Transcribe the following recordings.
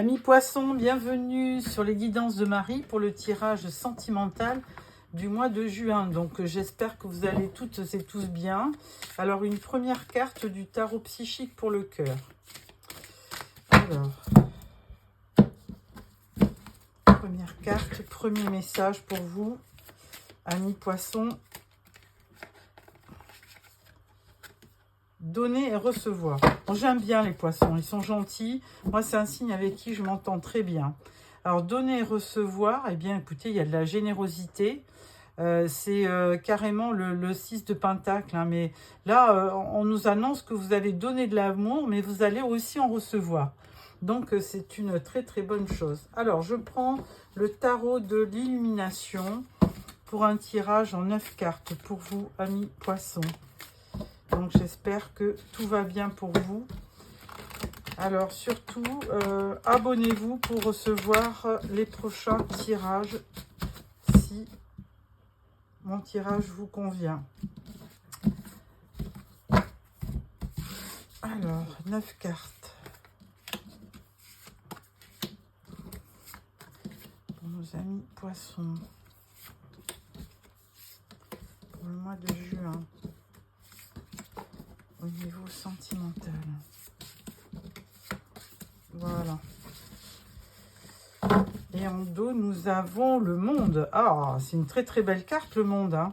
Amis poissons, bienvenue sur les guidances de Marie pour le tirage sentimental du mois de juin. Donc j'espère que vous allez toutes et tous bien. Alors une première carte du tarot psychique pour le cœur. Alors, première carte, premier message pour vous, amis poissons. Donner et recevoir. Bon, j'aime bien les poissons, ils sont gentils. Moi, c'est un signe avec qui je m'entends très bien. Alors, donner et recevoir, eh bien, écoutez, il y a de la générosité. C'est carrément le 6 de Pentacle. Hein, mais là, on nous annonce que vous allez donner de l'amour, mais vous allez aussi en recevoir. Donc, c'est une très, très bonne chose. Alors, je prends le tarot de l'illumination pour un tirage en 9 cartes pour vous, amis poissons. Donc, j'espère que tout va bien pour vous. Alors, surtout, abonnez-vous pour recevoir les prochains tirages, si mon tirage vous convient. Alors, 9 cartes. Pour nos amis poissons. Pour le mois de juin. Au niveau sentimental. Voilà. Et en dos, nous avons le monde. Ah, c'est une très très belle carte, le monde. Hein.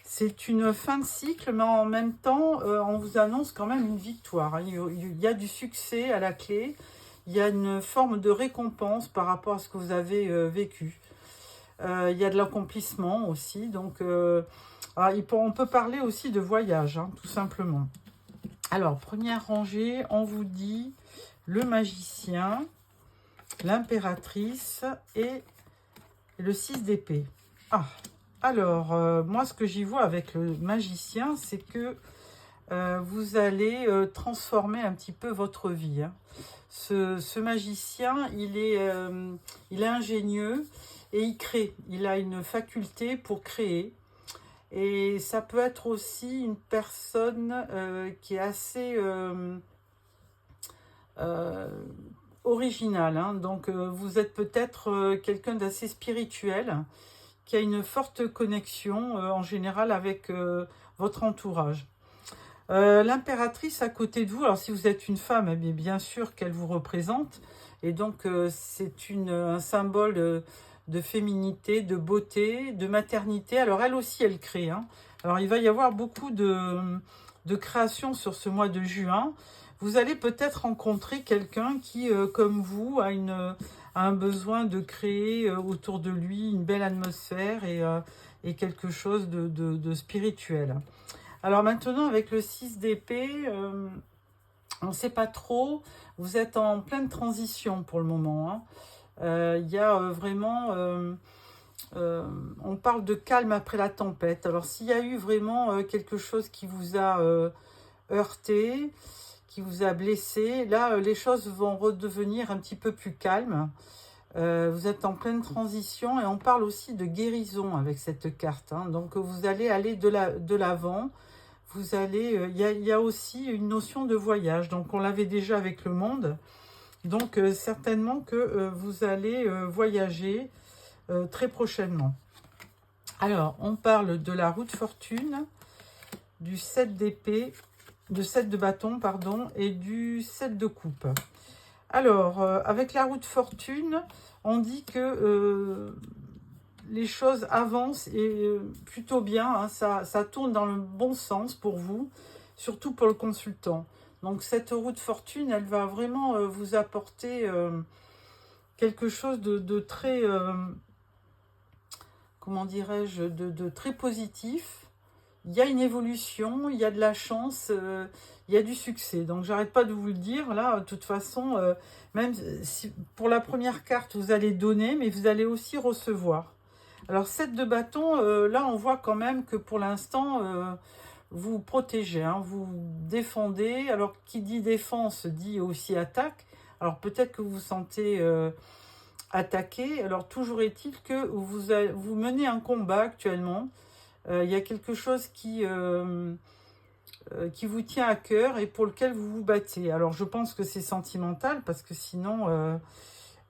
C'est une fin de cycle, mais en même temps, on vous annonce quand même une victoire. Hein. Il y a du succès à la clé. Il y a une forme de récompense par rapport à ce que vous avez vécu. Il y a de l'accomplissement aussi. Donc, on peut parler aussi de voyage, hein, tout simplement. Alors, première rangée, on vous dit le magicien, l'impératrice et le 6 d'épée. Ah, alors, moi, ce que j'y vois avec le magicien, c'est que vous allez transformer un petit peu votre vie. Hein. Ce magicien, il est ingénieux et il crée. Il a une faculté pour créer. Et ça peut être aussi une personne qui est assez originale. Hein. Donc, vous êtes peut-être quelqu'un d'assez spirituel, qui a une forte connexion en général avec votre entourage. L'impératrice à côté de vous, alors si vous êtes une femme, eh bien sûr qu'elle vous représente. Et donc, c'est un symbole de féminité, de beauté, de maternité. Alors, elle aussi, elle crée. Hein. Alors, il va y avoir beaucoup de créations sur ce mois de juin. Vous allez peut-être rencontrer quelqu'un qui, comme vous, a un besoin de créer autour de lui une belle atmosphère et quelque chose de spirituel. Alors maintenant, avec le 6 d'épée, on ne sait pas trop. Vous êtes en pleine transition pour le moment. Hein. Il y a vraiment... on parle de calme après la tempête. Alors, s'il y a eu vraiment quelque chose qui vous a heurté, qui vous a blessé, là, les choses vont redevenir un petit peu plus calmes. Vous êtes en pleine transition et on parle aussi de guérison avec cette carte. Hein. Donc, vous allez aller de l'avant. Vous allez... Il y a aussi une notion de voyage. Donc, on l'avait déjà avec le monde. Donc, certainement que vous allez voyager très prochainement. Alors, on parle de la roue de fortune, du 7 d'épée, de 7 de bâton, pardon, et du 7 de coupe. Alors, avec la roue de fortune, on dit que les choses avancent et plutôt bien. Hein, ça tourne dans le bon sens pour vous, surtout pour le consultant. Donc, cette roue de fortune, elle va vraiment vous apporter quelque chose de très... comment dirais-je, de très positif. Il y a une évolution, il y a de la chance, il y a du succès. Donc, j'arrête pas de vous le dire. Là, de toute façon, même si pour la première carte, vous allez donner, mais vous allez aussi recevoir. Alors, 7 de bâton, là, on voit quand même que pour l'instant, vous protégez, hein, vous défendez. Alors, qui dit défense dit aussi attaque. Alors, peut-être que vous vous sentez... attaqué. Alors, toujours est-il que vous menez un combat actuellement. Il y a quelque chose qui vous tient à cœur et pour lequel vous vous battez. Alors, je pense que c'est sentimental parce que sinon,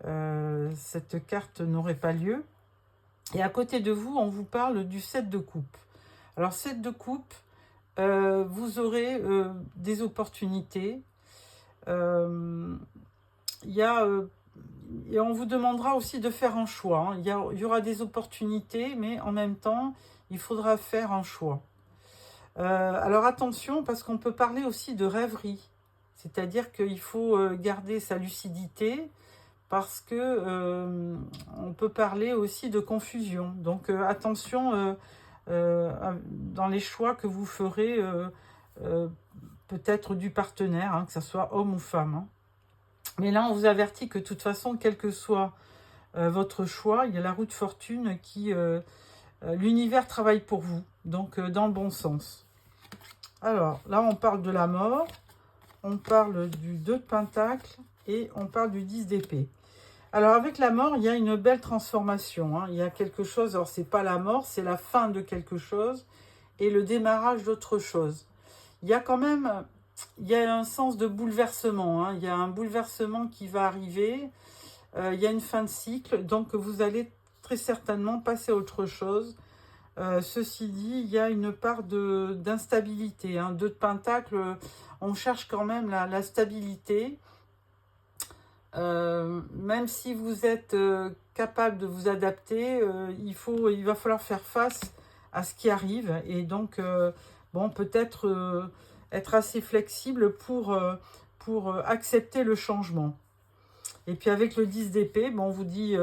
cette carte n'aurait pas lieu. Et à côté de vous, on vous parle du 7 de coupe. Alors 7 de coupe, vous aurez des opportunités. Et on vous demandera aussi de faire un choix. Il y aura des opportunités, mais en même temps, il faudra faire un choix. Alors attention, parce qu'on peut parler aussi de rêverie. C'est-à-dire qu'il faut garder sa lucidité, parce que on peut parler aussi de confusion. Donc attention dans les choix que vous ferez, peut-être du partenaire, hein, que ce soit homme ou femme. Hein. Mais là, on vous avertit que de toute façon, quel que soit votre choix, il y a la roue de fortune qui... l'univers travaille pour vous, donc dans le bon sens. Alors, là, on parle de la mort, on parle du 2 de Pentacle et on parle du 10 d'épée. Alors, avec la mort, il y a une belle transformation. Hein. Il y a quelque chose, alors c'est pas la mort, c'est la fin de quelque chose et le démarrage d'autre chose. Il y a quand même... Il y a un sens de bouleversement, hein. Il y a un bouleversement qui va arriver, il y a une fin de cycle, donc vous allez très certainement passer à autre chose. Ceci dit, il y a une part d'instabilité. Hein. 2 de Pentacle, on cherche quand même la stabilité, même si vous êtes capable de vous adapter, il va falloir faire face à ce qui arrive, et donc, bon, peut-être... être assez flexible pour accepter le changement. Et puis avec le 10 d'épée, bon, on vous dit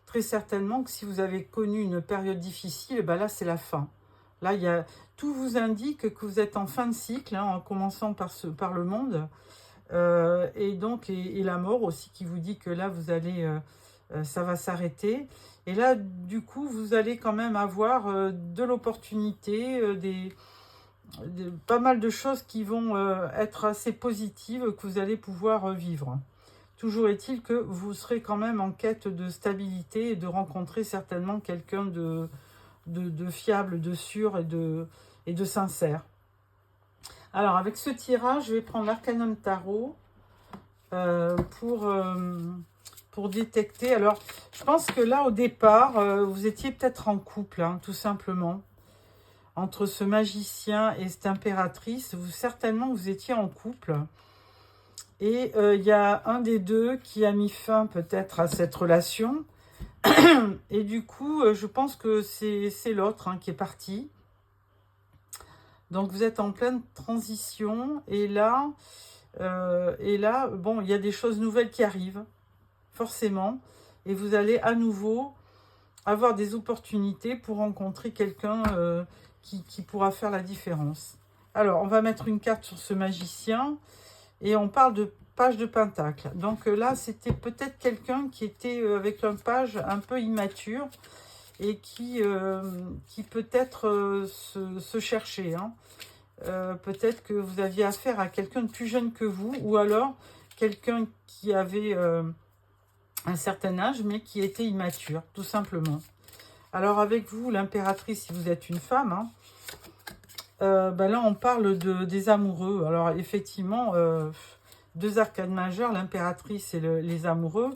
très certainement que si vous avez connu une période difficile, ben là c'est la fin. Là, tout vous indique que vous êtes en fin de cycle, hein, en commençant par le monde. Et donc, et la mort aussi qui vous dit que là, vous allez, ça va s'arrêter. Et là, du coup, vous allez quand même avoir de l'opportunité, pas mal de choses qui vont être assez positives, que vous allez pouvoir vivre. Toujours est-il que vous serez quand même en quête de stabilité et de rencontrer certainement quelqu'un de fiable, de sûr et de sincère. Alors, avec ce tirage, je vais prendre l'Arcanum Tarot pour détecter. Alors, je pense que là, au départ, vous étiez peut-être en couple, hein, tout simplement. Entre ce magicien et cette impératrice, certainement vous étiez en couple. Et il y a un des deux qui a mis fin peut-être à cette relation. Et du coup, je pense que c'est l'autre, hein, qui est parti. Donc vous êtes en pleine transition. Et là, bon, il y a des choses nouvelles qui arrivent, forcément. Et vous allez à nouveau avoir des opportunités pour rencontrer quelqu'un qui pourra faire la différence. Alors, on va mettre une carte sur ce magicien et on parle de page de Pentacle. Donc là, c'était peut-être quelqu'un qui était avec un page un peu immature et qui peut-être se cherchait. Hein. Peut-être que vous aviez affaire à quelqu'un de plus jeune que vous, ou alors quelqu'un qui avait un certain âge mais qui était immature, tout simplement. Alors avec vous, l'impératrice, si vous êtes une femme, hein, là on parle des amoureux. Alors effectivement, 2 arcanes majeures, l'impératrice et les amoureux.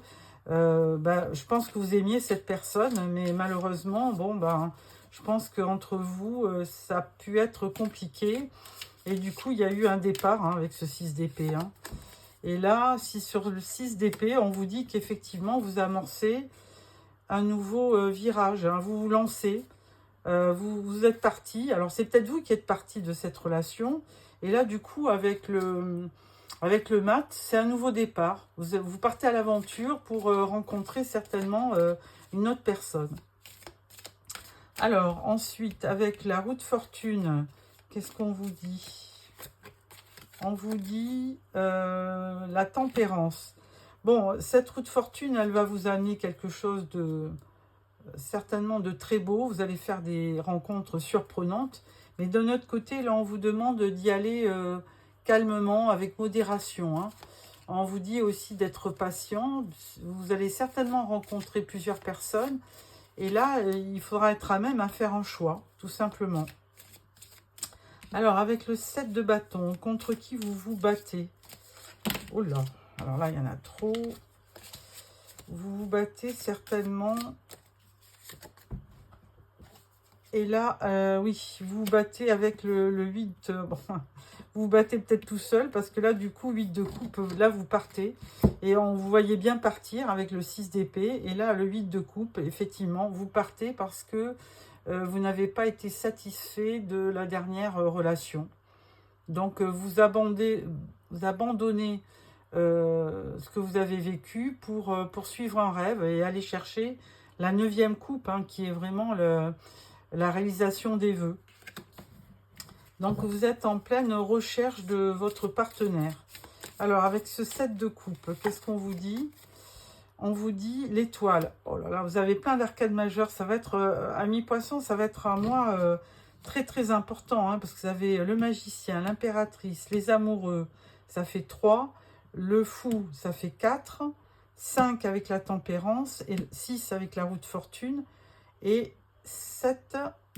Je pense que vous aimiez cette personne, mais malheureusement, bon, je pense qu'entre vous, ça a pu être compliqué. Et du coup, il y a eu un départ, hein, avec ce 6 d'épée. Hein. Et là, si sur le 6 d'épée, on vous dit qu'effectivement, vous amorcez un nouveau virage, hein, vous vous lancez, vous êtes parti. Alors c'est peut-être vous qui êtes parti de cette relation, et là du coup avec le mat, c'est un nouveau départ. Vous partez à l'aventure pour rencontrer certainement une autre personne. Alors ensuite, avec la roue de fortune, qu'est-ce qu'on vous dit? On vous dit la tempérance. Bon, cette roue de fortune, elle va vous amener quelque chose de certainement de très beau. Vous allez faire des rencontres surprenantes. Mais d'un autre côté, là, on vous demande d'y aller calmement, avec modération. Hein. On vous dit aussi d'être patient. Vous allez certainement rencontrer plusieurs personnes. Et là, il faudra être à même à faire un choix, tout simplement. Alors, avec le 7 de bâton, contre qui vous vous battez? Oh là, alors là, il y en a trop. vous vous battez certainement. Et là, oui, vous vous battez avec le 8. Bon, vous vous battez peut-être tout seul parce que là, du coup, 8 de coupe, là, vous partez. Et on vous voyez bien partir avec le 6 d'épée. Et là, le 8 de coupe, effectivement, vous partez parce que vous n'avez pas été satisfait de la dernière relation. Donc, vous abandonnez ce que vous avez vécu pour poursuivre un rêve et aller chercher la 9e coupe, hein, qui est vraiment la réalisation des vœux. Donc, vous êtes en pleine recherche de votre partenaire. Alors, avec ce 7 de coupe, qu'est-ce qu'on vous dit? On vous dit l'étoile. Oh là là, vous avez plein d'arcades majeures. Ça va être, amis poissons, ça va être un mois très très important, hein, parce que vous avez le magicien, l'impératrice, les amoureux, ça fait 3. Le fou, ça fait 4. 5 avec la tempérance, et 6 avec la roue de fortune, et 7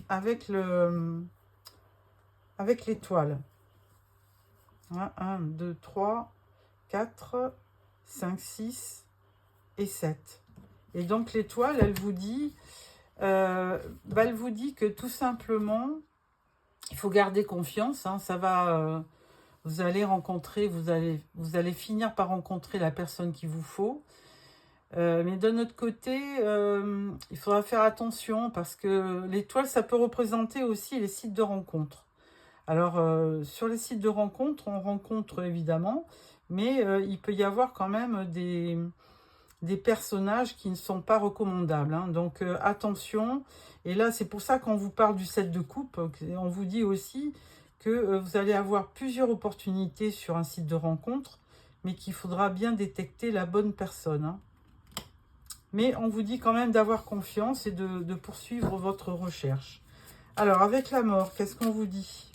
avec l'étoile. 1, 2, 3, 4, 5, 6 et 7. Et donc l'étoile, elle vous dit que tout simplement, il faut garder confiance. Hein, ça va, vous allez rencontrer, vous allez finir par rencontrer la personne qu'il vous faut. Mais d'un autre côté, il faudra faire attention parce que l'étoile, ça peut représenter aussi les sites de rencontre. Alors, sur les sites de rencontre, on rencontre évidemment, mais il peut y avoir quand même des personnages qui ne sont pas recommandables. Hein. Donc, attention. Et là, c'est pour ça qu'on vous parle du 7 de coupe. On vous dit aussi que vous allez avoir plusieurs opportunités sur un site de rencontre, mais qu'il faudra bien détecter la bonne personne. Hein. Mais on vous dit quand même d'avoir confiance et de poursuivre votre recherche. Alors, avec la mort, qu'est-ce qu'on vous dit?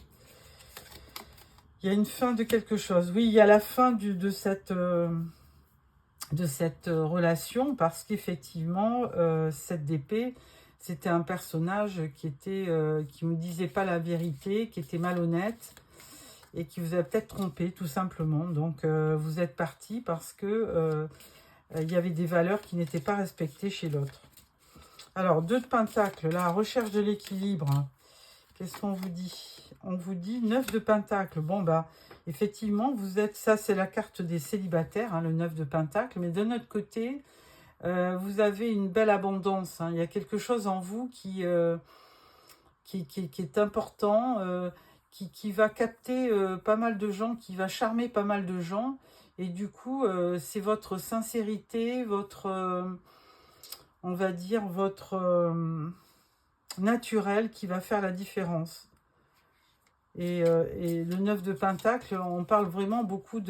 Il y a une fin de quelque chose. Oui, il y a la fin de cette relation parce qu'effectivement, cette d'épée, c'était un personnage qui ne disait pas la vérité, qui était malhonnête et qui vous a peut-être trompé tout simplement. Donc, vous êtes parti parce que il y avait des valeurs qui n'étaient pas respectées chez l'autre. Alors, 2 de pentacle, la recherche de l'équilibre. Qu'est-ce qu'on vous dit? On vous dit 9 de pentacle. Bon, bah, effectivement, vous êtes... Ça, c'est la carte des célibataires, hein, le 9 de pentacle. Mais de notre côté, vous avez une belle abondance. Hein. Il y a quelque chose en vous qui est important, qui va capter pas mal de gens, qui va charmer pas mal de gens. Et du coup, c'est votre sincérité, on va dire, votre naturel qui va faire la différence. Et le 9 de pentacle, on parle vraiment beaucoup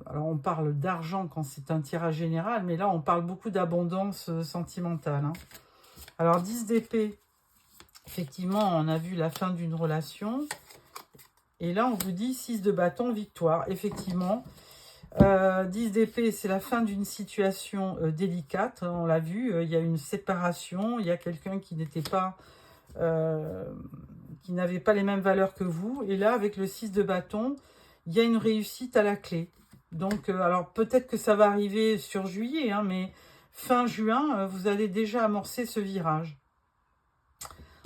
alors on parle d'argent quand c'est un tirage général, mais là on parle beaucoup d'abondance sentimentale. Hein. Alors 10 d'épée, effectivement on a vu la fin d'une relation. Et là on vous dit 6 de bâton, victoire. Effectivement, 10 d'épée, c'est la fin d'une situation délicate. On l'a vu, il y a une séparation, il y a quelqu'un qui n'était pas... qui n'avait pas les mêmes valeurs que vous. Et là, avec le 6 de bâton, il y a une réussite à la clé. Donc, alors peut-être que ça va arriver sur juillet, hein, mais fin juin, vous allez déjà amorcer ce virage.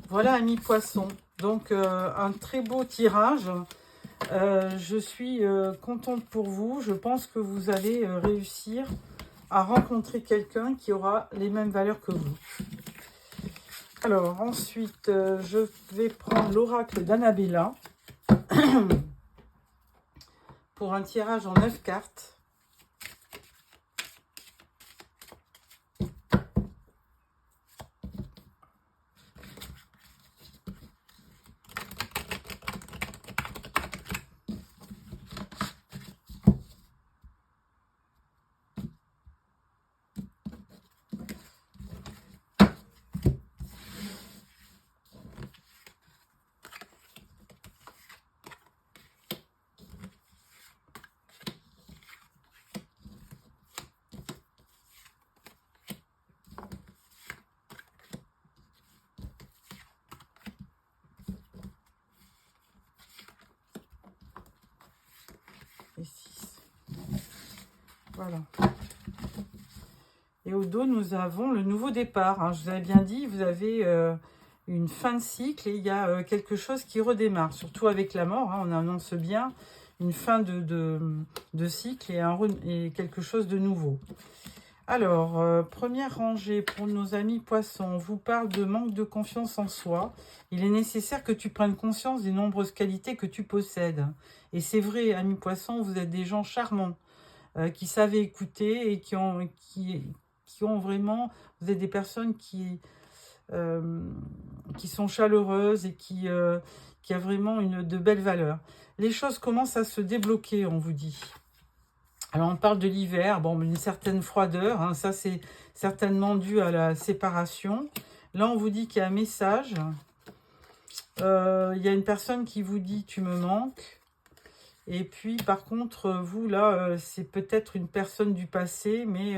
Voilà, amis poissons. Donc, un très beau tirage. Je suis contente pour vous. Je pense que vous allez réussir à rencontrer quelqu'un qui aura les mêmes valeurs que vous. Alors, ensuite, je vais prendre l'oracle d'Annabella pour un tirage en 9 cartes. Et 6. Voilà. Et au dos, nous avons le nouveau départ. Hein. Je vous avais bien dit, vous avez une fin de cycle et il y a quelque chose qui redémarre. Surtout avec la mort, hein, on annonce bien une fin de cycle et quelque chose de nouveau. Alors, première rangée pour nos amis poissons, on vous parle de manque de confiance en soi. Il est nécessaire que tu prennes conscience des nombreuses qualités que tu possèdes. Et c'est vrai, amis poissons, vous êtes des gens charmants, qui savent écouter et qui ont vraiment... Vous êtes des personnes qui sont chaleureuses et qui a vraiment de belles valeurs. Les choses commencent à se débloquer, on vous dit. Alors, on parle de l'hiver, bon, une certaine froideur, hein, ça c'est certainement dû à la séparation. Là, on vous dit qu'il y a un message. Il y a une personne qui vous dit « tu me manques ». Et puis, par contre, vous, là, c'est peut-être une personne du passé, mais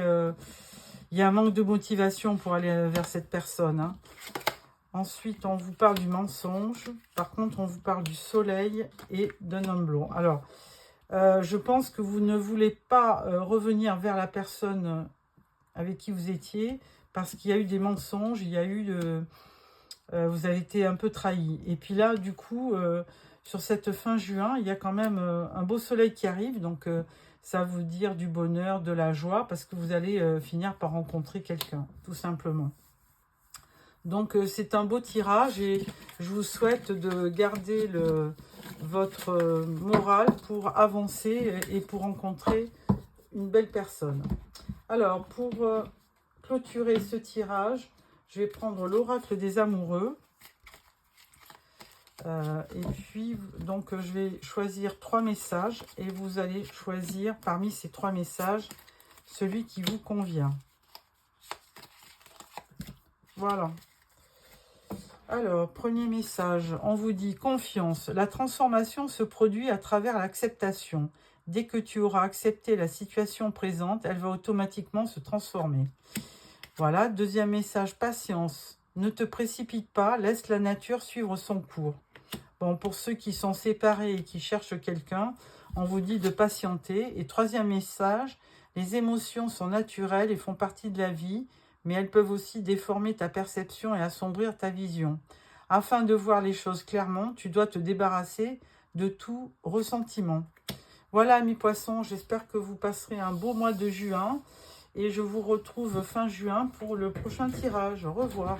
il y a un manque de motivation pour aller vers cette personne. Hein. Ensuite, on vous parle du mensonge. Par contre, on vous parle du soleil et d'un homme blond. Alors, je pense que vous ne voulez pas revenir vers la personne avec qui vous étiez parce qu'il y a eu des mensonges, il y a eu vous avez été un peu trahi. Et puis là, du coup, sur cette fin juin, il y a quand même un beau soleil qui arrive. Donc, ça va vous dire du bonheur, de la joie parce que vous allez finir par rencontrer quelqu'un, tout simplement. Donc, c'est un beau tirage et je vous souhaite de garder votre morale pour avancer et pour rencontrer une belle personne. Alors, pour clôturer ce tirage, je vais prendre l'oracle des amoureux. Et puis, donc, je vais choisir 3 messages et vous allez choisir parmi ces 3 messages celui qui vous convient. Voilà. Alors, premier message, on vous dit confiance. La transformation se produit à travers l'acceptation. Dès que tu auras accepté la situation présente, elle va automatiquement se transformer. Voilà, deuxième message, patience. Ne te précipite pas, laisse la nature suivre son cours. Bon, pour ceux qui sont séparés et qui cherchent quelqu'un, on vous dit de patienter. Et troisième message, les émotions sont naturelles et font partie de la vie, mais elles peuvent aussi déformer ta perception et assombrir ta vision. Afin de voir les choses clairement, tu dois te débarrasser de tout ressentiment. Voilà, amis poissons, j'espère que vous passerez un beau mois de juin et je vous retrouve fin juin pour le prochain tirage. Au revoir.